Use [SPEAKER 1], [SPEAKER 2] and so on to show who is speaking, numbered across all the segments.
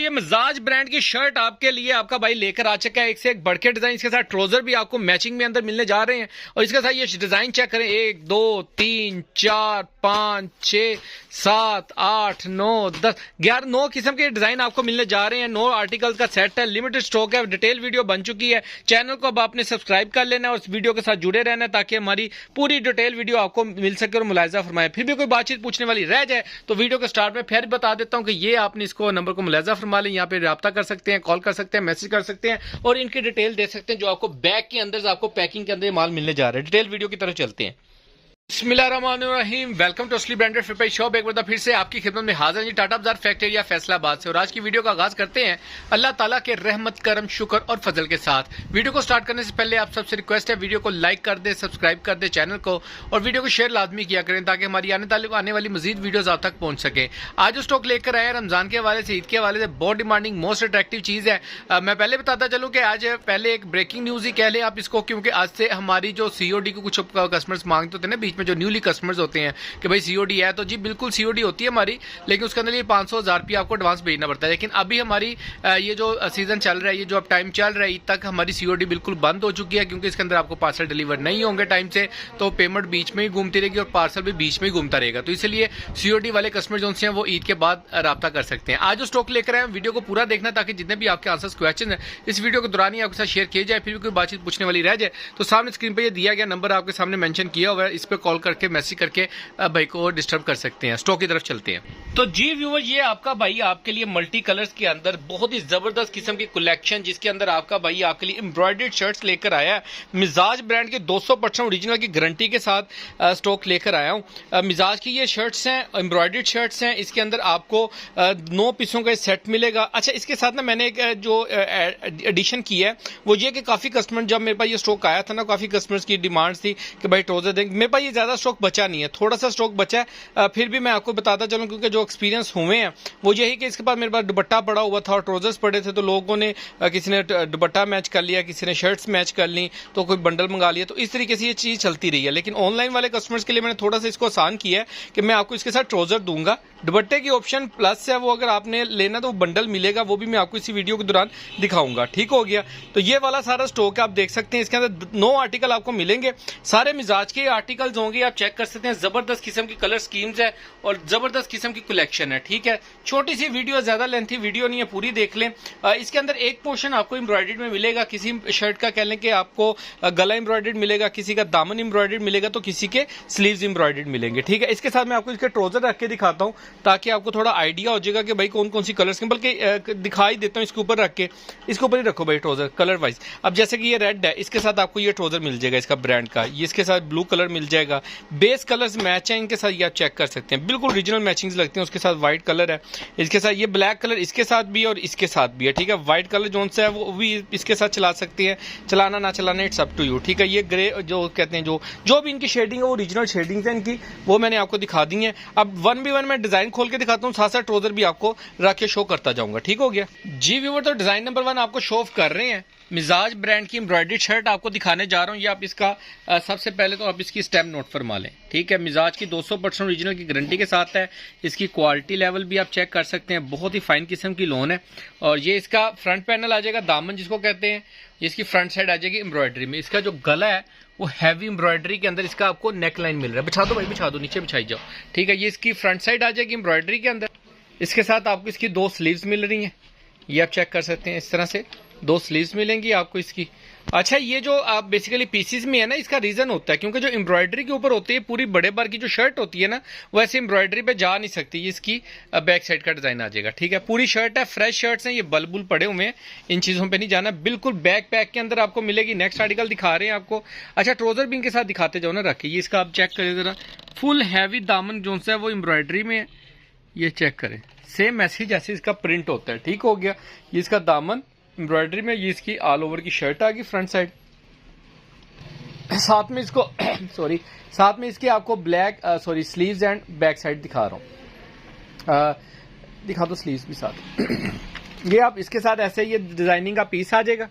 [SPEAKER 1] ये मिजाज ब्रांड की शर्ट आपके लिए आपका भाई लेकर आ चुका है। एक से एक बढ़ के डिजाइन, इसके साथ ट्राउजर भी आपको मैचिंग में अंदर मिलने जा रहे हैं। और इसके साथ ये डिजाइन चेक करें, 1 2 3 4 5 6 7 8 9 10 11 9 किस्म के डिजाइन आपको मिलने जा रहे हैं। 9 आर्टिकल का सेट है, लिमिटेड स्टॉक है, डिटेल वीडियो बन चुकी है। चैनल को अब आपने सब्सक्राइब कर लेना है और इस वीडियो के साथ जुड़े रहना है ताकि हमारी पूरी डिटेल वीडियो आपको मिल सके और मुलायजा फरमाए। फिर भी कोई बातचीत पूछने वाली रह जाए तो वीडियो के स्टार्ट में फिर बता देता हूं कि ये आपने इसको नंबर को मुलायजा फरमा लें, यहाँ पे राब्ता कर सकते हैं, कॉल कर सकते हैं, मैसेज कर सकते हैं और इनकी डिटेल दे सकते हैं जो आपको बैग के अंदर आपको पैकिंग के अंदर माल मिलने जा रहा है। डिटेल वीडियो की तरफ चलते हैं। बिस्मिल्लाहिर्रहमानिर्रहीम, वेलकम टू असली ब्रांडेड फिर शॉप। एक बार फिर से आपकी खिदमत में हाजिर जी टाटा बाजार फैक्ट्री एरिया फैसलाबाद से। और आज की वीडियो का आगाज करते हैं अल्लाह ताला के रहमत करम शुक्र और फजल के साथ। वीडियो को स्टार्ट करने से पहले आप सबसे रिक्वेस्ट है वीडियो को लाइक कर दे, सब्सक्राइब कर दे चैनल को और वीडियो को शेयर लाजमी किया करें ताकि हमारी आने वाली मजीद वीडियोज आप तक पहुंच सके। आज जो स्टॉक लेकर आए रमजान के हवाले से, ईद के हवाले से बहुत डिमांडिंग मोस्ट अट्रैक्टिव चीज है। मैं पहले बताता चलूँ कि आज पहले एक ब्रेकिंग न्यूज ही कह लें आप इसको, क्योंकि आज से हमारी जो सीओडी को कुछ कस्टमर्स मांगते होते हैं ना बीच में, जो न्यूली कस्टमर्स होते हैं कि भाई सीओडी है, तो जी बिल्कुल सीओडी होती है हमारी, लेकिन उसके अंदर ये 500-1000 रुपया आपको एडवांस भेजना पड़ता है। लेकिन अभी हमारी ये जो सीजन चल रहा है, ये जो अब टाइम चल रहा है ईद तक, हमारी सीओडी बिल्कुल बंद हो चुकी है क्योंकि इसके अंदर आपको पार्सल डिलीवर नहीं होंगे टाइम से, तो पेमेंट बीच में ही घूमती रहेगी और पार्सल भी बीच में ही घूमता रहेगा। तो इसलिए सीओडी वाले कस्टमर जो हैं वो ईद के बाद राब्ता कर सकते हैं। आज जो स्टॉक लेकर आए वीडियो को पूरा देखना ताकि जितने भी आपके आंसर्स क्वेश्चन है इस वीडियो के दौरान ही आपके साथ शेयर किए जाए। फिर भी कोई बातचीत पूछने वाली रह जाए तो सामने स्क्रीन पर ये दिया गया नंबर आपके सामने मेंशन किया हुआ है, इस पर कॉल करके मैसेज करके भाई को डिस्टर्ब कर सकते हैं। स्टॉक की तरफ चलते हैं। तो जी व्यूअर, ये आपका भाई आपके लिए मल्टी कलर्स के अंदर बहुत ही जबरदस्त किस्म की कलेक्शन, जिसके अंदर आपका भाई आपके लिए एम्ब्रॉयडर्ड शर्ट्स लेकर आया है। मिजाज ब्रांड के 200% ओरिजिनल की गारंटी के साथ स्टॉक लेकर आया हूं। मिजाज की ये शर्ट्स हैं, एम्ब्रॉयडर्ड शर्ट्स हैं। इसके अंदर आपको 9 पीसों का सेट मिलेगा। अच्छा, इसके साथ ना मैंने एक जो एडिशन की है वो ये कि काफी कस्टमर, जब मेरे पास ये स्टॉक आया था ना, काफी कस्टमर्स की डिमांड थी कि भाई ट्राउजर देंगे। मेरे पास ये ज्यादा स्टॉक बचा नहीं है, थोड़ा सा स्टॉक बचा है। फिर भी मैं आपको बताता चलूं क्योंकि जो एक्सपीरियंस हुए हैं वो यही कि इसके पास मेरे पास दुपट्टा पड़ा हुआ था और ट्राउजर्स पड़े थे, तो लोगों ने किसी ने दुपट्टा मैच कर लिया, किसी ने शर्ट्स मैच कर ली, तो कोई बंडल मंगा लिया। तो इस तरीके से ये चीज चलती रही है। लेकिन ऑनलाइन वाले कस्टमर्स के लिए मैंने थोड़ा सा इसको आसान किया है कि मैं आपको इसके साथ ट्राउजर दूंगा। दुपट्टे की ऑप्शन प्लस है, वो अगर आपने लेना तो बंडल मिलेगा, वो भी मैं आपको इसी वीडियो के दौरान दिखाऊंगा। ठीक हो गया। तो ये वाला सारा स्टॉक आप देख सकते हैं, इसके अंदर 9 आर्टिकल आपको मिलेंगे। सारे मिजाज के आर्टिकल्स होंगे, आप चेक कर सकते हैं। जबरदस्त किस्म की कलर स्कीम्स है और जबरदस्त किस्म की कलेक्शन है। ठीक है, छोटी सी वीडियो, ज्यादा लेंथी वीडियो नहीं है, पूरी देख लें। इसके अंदर एक पोर्शन आपको एम्ब्रॉयडर्ड में मिलेगा। किसी शर्ट का कह लें कि आपको गला एम्ब्रॉयडर्ड मिलेगा, किसी का दामन एम्ब्रॉयडर्ड मिलेगा, तो किसी के स्लीव्स एम्ब्रॉयडर्ड मिलेंगे। ठीक है, इसके साथ मैं आपको इसके ट्राउजर रख के दिखाता हूं ताकि आपको थोड़ा आइडिया हो जाएगा कि भाई कौन कौन सी कलर स्कीम, बल्कि दिखाई देता हूं इसके ऊपर रख के। इसके ऊपर ही रखो भाई ट्राउजर कलर वाइज। अब जैसे कि ये रेड है, इसके साथ आपको ये ट्राउजर मिल जाएगा इसका ब्रांड का, ये इसके साथ ब्लू कलर मिल जाएगा। बेस कलर्स मैच है इनके साथ, ये आप चेक कर सकते हैं, बिल्कुल ओरिजिनल मैचिंग्स लगते हैं। उसके साथ व्हाइट कलर है, इसके साथ ये ब्लैक कलर इसके साथ भी और इसके साथ भी है। ठीक है, व्हाइट कलर जो सा है वो भी इसके साथ चला सकती है, चलाना ना चलाना इट्स अप टू यू। ठीक है, ये ग्रे जो कहते हैं, जो भी इनकी शेडिंग है वो ओरिजिनल शेडिंग है इनकी, वो मैंने आपको दिखा दी है। अब 1 मैं डिजाइन खोल के दिखाता हूँ, साथ साथ ट्राउजर भी आपको रख के शो करता जाऊंगा। ठीक हो गया जी व्यूअर। तो डिजाइन नंबर 1 आपको शो कर रहे हैं, मिजाज ब्रांड की एम्ब्रॉयडर्ड शर्ट आपको दिखाने जा रहा हूं। ये आप इसका सबसे पहले तो आप इसकी स्टैम्प नोट फरमा लें। ठीक है, मिजाज की 200% ओरिजिनल की गारंटी के साथ है। इसकी क्वालिटी लेवल भी आप चेक कर सकते हैं, बहुत ही फाइन किस्म की लोन है। और ये इसका फ्रंट पैनल आ जाएगा, दामन जिसको कहते हैं। इसकी फ्रंट साइड आ जाएगी एम्ब्रॉयडरी में। इसका जो गला है वो हैवी एम्ब्रॉयडरी के अंदर इसका आपको नेक लाइन मिल रहा है। बिछा दो भाई, बिछा दो, नीचे बिछाई जाओ। ठीक है, ये इसकी फ्रंट साइड आ जाएगी एम्ब्रॉयडरी के अंदर। इसके साथ आपको इसकी 2 स्लीव्स मिल रही हैं, ये आप चेक कर सकते हैं। इस तरह से 2 स्लीव्स मिलेंगी आपको इसकी। अच्छा, ये जो आप बेसिकली पीसीज में है ना, इसका रीजन होता है क्योंकि जो एम्ब्रॉयडरी के ऊपर होती है, पूरी बड़े बार की जो शर्ट होती है ना, वो ऐसे एम्ब्रॉयडरी पे जा नहीं सकती। इसकी बैक साइड का डिजाइन आ जाएगा। ठीक है, पूरी शर्ट है, फ्रेश शर्ट्स हैं, ये बल्बुल पड़े हुए हैं, इन चीजों पे नहीं जाना। बिल्कुल बैक पैक के अंदर आपको मिलेगी। नेक्स्ट आर्टिकल दिखा रहे हैं आपको। अच्छा, ट्राउजर भी इनके साथ दिखाते जाओ ना, रखिए। इसका आप चेक करें जरा, फुल हैवी दामन जो है वो एम्ब्रॉयडरी में है, ये चेक करें, सेम ऐसे जैसे इसका प्रिंट होता है। ठीक हो गया, ये इसका दामन एम्ब्रॉयडरी में, ये इसकी ऑल ओवर की शर्ट आ गई फ्रंट साइड। साथ में इसको सॉरी, साथ में इसके आपको black sleeves and back side दिखा रहा हूँ। दिखा दो स्लीव्स भी साथ। ये आप इसके साथ ऐसे ये डिजाइनिंग का पीस आ जाएगा।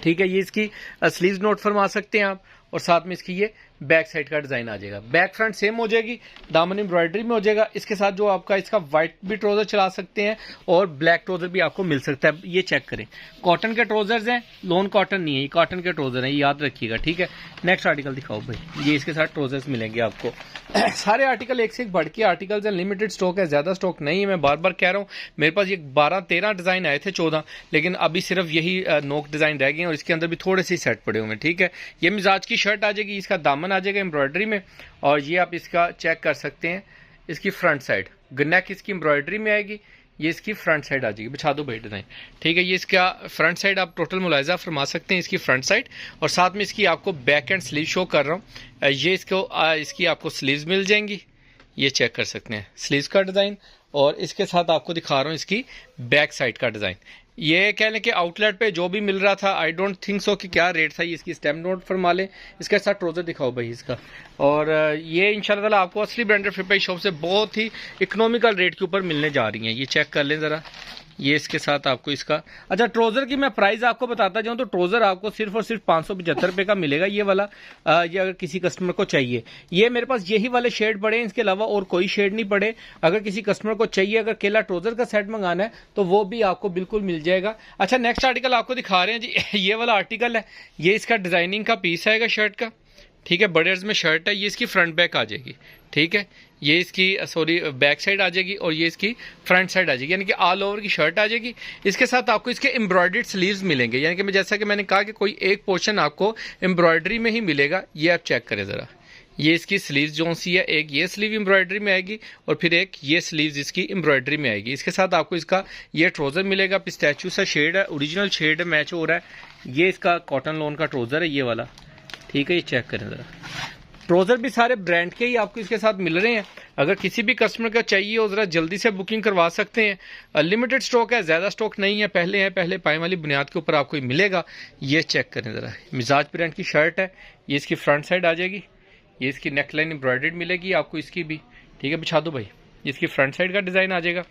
[SPEAKER 1] ठीक है, ये इसकी स्लीव्स नोट फरमा सकते हैं आप। और साथ में इसकी ये बैक साइड का डिजाइन आ जाएगा। बैक फ्रंट सेम हो जाएगी, दामन एम्ब्रॉयडरी में हो जाएगा। इसके साथ जो आपका इसका व्हाइट भी ट्राउजर चला सकते हैं और ब्लैक ट्राउजर भी आपको मिल सकता है। ये चेक करें, कॉटन के ट्राउजर्स हैं, लोन कॉटन नहीं है, ये कॉटन के ट्राउजर हैं, ये याद रखिएगा, ठीक है। नेक्स्ट आर्टिकल दिखाओ भाई, ये इसके साथ ट्राउजर्स मिलेंगे आपको। सारे आर्टिकल एक से एक बढ़ के आर्टिकल्स हैं, लिमिटेड स्टॉक है, ज्यादा स्टॉक नहीं है। मैं बार बार कह रहा हूँ, मेरे पास ये 12-13 डिजाइन आए थे, 14, लेकिन अभी सिर्फ यही नोक डिजाइन रह गए हैं और इसके अंदर भी थोड़े से सेट पड़े हुए हैं, ठीक है। ये मिजाज की शर्ट आ जाएगी, इसका दामन आ जाएगा एम्ब्रॉयडरी में, और ये आप इसका चेक कर सकते हैं, इसकी फ्रंट साइड नेक इसकी एम्ब्रॉयडरी में आएगी, ये इसकी फ्रंट साइड आ जाएगी। बिछा दो भाई डिजाइन, ठीक है। ये इसका फ्रंट साइड आप टोटल मुलायजा फरमा सकते हैं, इसकी फ्रंट साइड, और साथ में इसकी आपको बैक एंड स्लीव शो कर रहा हूँ। ये इसकी आपको स्लीव्स मिल जाएंगी, ये चेक कर सकते हैं स्लीव्स का डिजाइन, और इसके साथ आपको दिखा रहा हूँ इसकी बैक साइड का डिजाइन। ये कह लें कि आउटलेट पे जो भी मिल रहा था, आई डोंट थिंक सो कि क्या रेट था। ये इसकी स्टेम नोट फरमा लें, इसके साथ ट्राउजर दिखाओ भाई इसका। और ये इंशाल्लाह ताला आपको असली ब्रांडेड फिर शॉप से बहुत ही इकोनॉमिकल रेट के ऊपर मिलने जा रही हैं। ये चेक कर लें ज़रा, ये इसके साथ आपको इसका, अच्छा ट्राउजर की मैं प्राइस आपको बताता जाऊं तो ट्राउजर आपको सिर्फ और सिर्फ 575 रुपये का मिलेगा ये वाला। ये अगर किसी कस्टमर को चाहिए, ये मेरे पास यही वाले शेड पड़े हैं, इसके अलावा और कोई शेड नहीं पड़े। अगर किसी कस्टमर को चाहिए, अगर केला ट्राउजर का सेट मंगाना है तो वो भी आपको बिल्कुल मिल जाएगा। अच्छा नेक्स्ट आर्टिकल आपको दिखा रहे हैं जी, ये वाला आर्टिकल है, ये इसका डिजाइनिंग का पीस आएगा शर्ट का, ठीक है। बड़े अर्ज में शर्ट है, ये इसकी फ्रंट बैक आ जाएगी, ठीक है। ये इसकी बैक साइड आ जाएगी और ये इसकी फ्रंट साइड आ जाएगी, यानी कि ऑल ओवर की शर्ट आ जाएगी। इसके साथ आपको इसके एम्ब्रॉयडर्ड स्लीव्स मिलेंगे, यानी कि जैसा कि मैंने कहा कि कोई एक पोर्शन आपको एम्ब्रॉयडरी में ही मिलेगा। ये आप चेक करें ज़रा, ये इसकी स्लीव्स जो सी है, एक ये स्लीव एम्ब्रॉयडरी में आएगी और फिर एक ये स्लीव्स इसकी एम्ब्रॉयडरी में आएगी। इसके साथ आपको इसका ये ट्राउजर मिलेगा, पिस्टैच्यू सा शेड है, ओरिजिनल शेड मैच हो रहा है। ये इसका कॉटन लोन का ट्राउजर है, ये वाला, ठीक है। ये चेक करें ज़रा, ट्राउजर भी सारे ब्रांड के ही आपको इसके साथ मिल रहे हैं। अगर किसी भी कस्टमर का चाहिए हो, ज़रा जल्दी से बुकिंग करवा सकते हैं। लिमिटेड स्टॉक है, ज़्यादा स्टॉक नहीं है, पहले पाए वाली बुनियाद के ऊपर आपको ये मिलेगा। ये चेक करें ज़रा, मिजाज ब्रांड की शर्ट है, ये इसकी फ्रंट साइड आ जाएगी, ये इसकी नेक लाइन एम्ब्रॉयडर्ड मिलेगी आपको इसकी भी, ठीक है। बिछा दो भाई, इसकी फ्रंट साइड का डिज़ाइन आ जाएगा।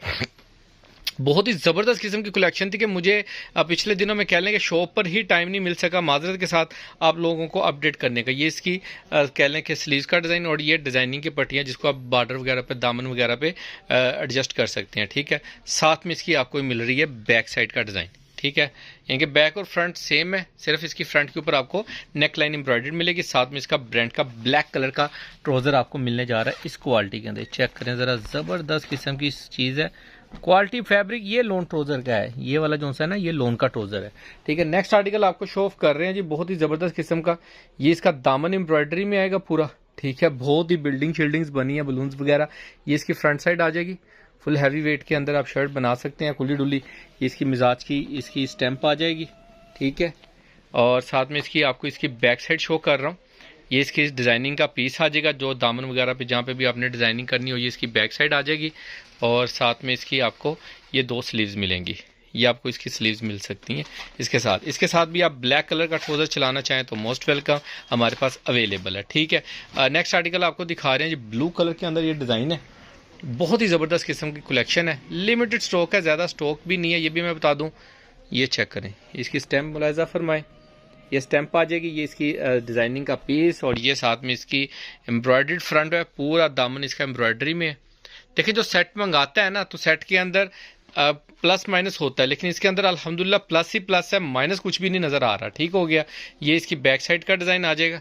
[SPEAKER 1] बहुत ही ज़बरदस्त किस्म की कलेक्शन थी कि मुझे पिछले दिनों में कह लें कि शॉप पर ही टाइम नहीं मिल सका माजरत के साथ आप लोगों को अपडेट करने का। ये इसकी कह लें कि स्लीव्स का डिज़ाइन और ये डिज़ाइनिंग की पट्टियाँ जिसको आप बॉर्डर वगैरह पे, दामन वगैरह पे एडजस्ट कर सकते हैं, ठीक है। साथ में इसकी आपको मिल रही है बैक साइड का डिज़ाइन, ठीक है। यानी कि बैक और फ्रंट सेम है, सिर्फ इसकी फ्रंट के ऊपर आपको नेक लाइन एम्ब्रॉयडरी मिलेगी। साथ में इसका ब्रांड का ब्लैक कलर का ट्राउजर आपको मिलने जा रहा है इस क्वालिटी के अंदर। चेक करें ज़रा, ज़बरदस्त किस्म की चीज़ है, क्वालिटी फैब्रिक। ये लोन ट्राउजर का है, ये वाला जो है ना, ये लोन का ट्राउजर है, ठीक है। नेक्स्ट आर्टिकल आपको शो ऑफ कर रहे हैं जी, बहुत ही ज़बरदस्त किस्म का। ये इसका दामन एम्ब्रॉयडरी में आएगा पूरा, ठीक है। बहुत ही बिल्डिंग शिल्डिंग्स बनी है, बलून्स वगैरह। ये इसकी फ्रंट साइड आ जाएगी, फुल हैवी वेट के अंदर आप शर्ट बना सकते हैं, खुली डुली। इसकी मिजाज की इसकी स्टैंप आ जाएगी, ठीक है। और साथ में इसकी आपको इसकी बैक साइड शो कर रहा हूँ, ये इसकी डिज़ाइनिंग का पीस आ जाएगा, जो दामन वगैरह पे जहाँ पे भी आपने डिज़ाइनिंग करनी हो, ये इसकी बैक साइड आ जाएगी। और साथ में इसकी आपको ये 2 स्लीव्स मिलेंगी, ये आपको इसकी स्लीव्स मिल सकती हैं इसके साथ भी आप ब्लैक कलर का ट्राउजर चलाना चाहें तो मोस्ट वेलकम, हमारे पास अवेलेबल है, ठीक है। नेक्स्ट आर्टिकल आपको दिखा रहे हैं जी, ब्लू कलर के अंदर ये डिज़ाइन है, बहुत ही ज़बरदस्त किस्म की कलेक्शन है, लिमिटेड स्टॉक है, ज़्यादा स्टॉक भी नहीं है, ये भी मैं बता दूँ। ये चेक करें, इसकी स्टैम्प मुलायजा फरमाएं, ये स्टैम्प आ जाएगी, ये इसकी डिज़ाइनिंग का पीस, और ये साथ में इसकी एम्ब्रॉयडर्ड फ्रंट है, पूरा दामन इसका एम्ब्रॉयडरी में है। देखिए जो सेट मंगाता है ना, तो सेट के अंदर प्लस माइनस होता है, लेकिन इसके अंदर अल्हम्दुलिल्लाह प्लस ही प्लस है, माइनस कुछ भी नहीं नज़र आ रहा, ठीक हो गया। ये इसकी बैक साइड का डिज़ाइन आ जाएगा,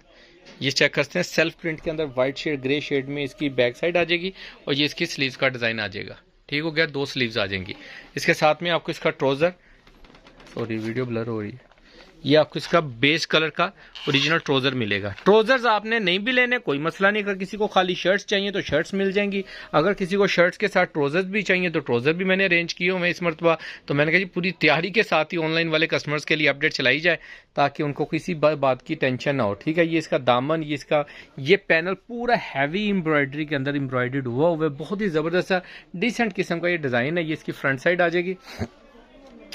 [SPEAKER 1] ये चेक करते हैं, सेल्फ प्रिंट के अंदर वाइट शेड ग्रे शेड में इसकी बैक साइड आ जाएगी, और ये इसकी स्लीव्स का डिज़ाइन आ जाएगा, ठीक हो गया। 2 स्लीव्स आ जाएंगी। इसके साथ में आपको इसका ट्राउज़र, सॉरी वीडियो ब्लर हो रही है, ये आपको इसका बेस कलर का ओरिजिनल ट्राउजर मिलेगा। ट्राउजर्स आपने नहीं भी लेने, कोई मसला नहीं। अगर किसी को खाली शर्ट्स चाहिए तो शर्ट्स मिल जाएंगी, अगर किसी को शर्ट्स के साथ ट्राउजर्स भी चाहिए तो ट्राउजर भी मैंने अरेंज किए हुए इस मरतबा। तो मैंने कहा जी पूरी तैयारी के साथ ही ऑनलाइन वाले कस्टमर्स के लिए अपडेट चलाई जाए, ताकि उनको किसी बात की टेंशन ना हो, ठीक है। ये इसका दामन, ये इसका ये पैनल पूरा हैवी एम्ब्रॉयडरी के अंदर एम्ब्रॉयडर्ड हुआ है, बहुत ही ज़बरदस्त सा डिसेंट किस्म का ये डिज़ाइन है। ये इसकी फ्रंट साइड आ जाएगी,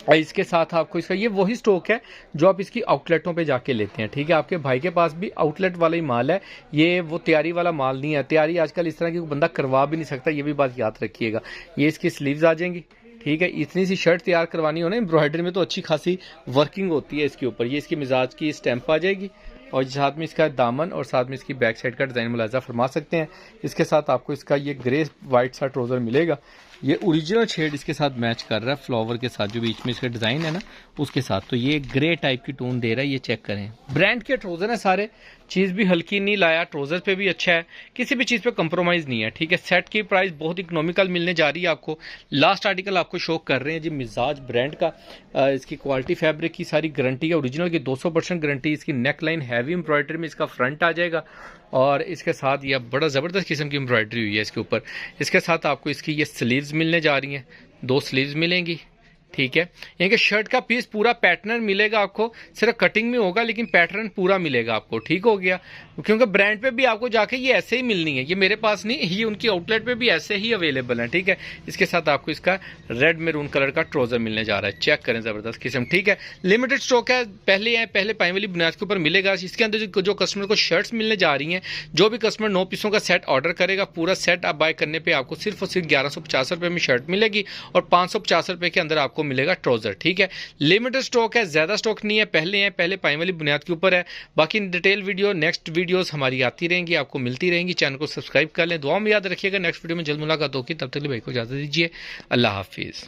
[SPEAKER 1] और इसके साथ आपको इसका ये वही स्टॉक है जो आप इसकी आउटलेटों पे जाके लेते हैं, ठीक है। आपके भाई के पास भी आउटलेट वाला ही माल है, ये वो तैयारी वाला माल नहीं है। तैयारी आजकल इस तरह की बंदा करवा भी नहीं सकता, ये भी बात याद रखिएगा। ये इसकी स्लीव्स आ जाएंगी, ठीक है। इतनी सी शर्ट तैयार करवानी हो ना एम्ब्रॉयडरी में, तो अच्छी खासी वर्किंग होती है इसके ऊपर। ये इसकी मिजाज की स्टैंप आ जाएगी, और साथ में इसका दामन और साथ में इसकी बैक साइड का डिज़ाइन मुलाजा फरमा सकते हैं। इसके साथ आपको इसका ये ग्रे वाइट सा ट्राउज़र मिलेगा। ये ओरिजिनल शेड इसके साथ मैच कर रहा है फ्लावर के साथ, जो बीच में इसका डिज़ाइन है ना उसके साथ। तो ये ग्रे टाइप की टोन दे रहा है, ये चेक करें। ब्रांड के ट्राउज़र है सारे, चीज़ भी हल्की नहीं लाया, ट्राउज़र पे भी अच्छा है, किसी भी चीज़ पे कंप्रोमाइज़ नहीं है, ठीक है। सेट की प्राइस बहुत इकोनॉमिकल मिलने जा रही है आपको। लास्ट आर्टिकल आपको शो कर रहे हैं जी मिजाज ब्रांड का। इसकी क्वालिटी फैब्रिक की सारी गारंटी है, ओरिजिनल की 200% गारंटी। इसकी नेक लाइन हैवी एम्ब्रॉयडरी में इसका फ्रंट आ जाएगा और इसके साथ यह बड़ा ज़बरदस्त किस्म की एम्ब्रॉयडरी हुई है इसके ऊपर। इसके साथ आपको इसकी ये स्लीव्स मिलने जा रही हैं, 2 स्लीव्स मिलेंगी, ठीक है। यानी कि शर्ट का पीस पूरा पैटर्न मिलेगा आपको, सिर्फ कटिंग में होगा लेकिन पैटर्न पूरा मिलेगा आपको, ठीक हो गया। क्योंकि ब्रांड पे भी आपको जाके ये ऐसे ही मिलनी है, ये मेरे पास नहीं, ये उनकी आउटलेट पे भी ऐसे ही अवेलेबल है, ठीक है। इसके साथ आपको इसका रेड मैरून कलर का ट्राउजर मिलने जा रहा है, चेक करें, ज़बरदस्त किस्म, ठीक है। लिमिटेड स्टॉक है, पहले पाई वाली बुनियाद के ऊपर मिलेगा। इसके अंदर जो कस्टमर को शर्ट्स मिलने जा रही हैं, जो भी कस्टमर 9 पीसों का सेट ऑर्डर करेगा, पूरा सेट आप बाय करने पर आपको सिर्फ और सिर्फ 1150 रुपये में शर्ट मिलेगी और 550 रुपये के अंदर आपको मिलेगा ट्राउजर, ठीक है। लिमिटेड स्टॉक है, ज्यादा स्टॉक नहीं है, पहले पाई वाली बुनियाद के ऊपर है। बाकी डिटेल वीडियो, नेक्स्ट वीडियोस हमारी आती रहेंगी, आपको मिलती रहेंगी। चैनल को सब्सक्राइब कर लें, दुआ में याद रखिएगा। नेक्स्ट वीडियो में जल्द मुलाकात होगी, तब तक के लिए भाई को इजाजत दीजिए। अल्लाह हाफिज़।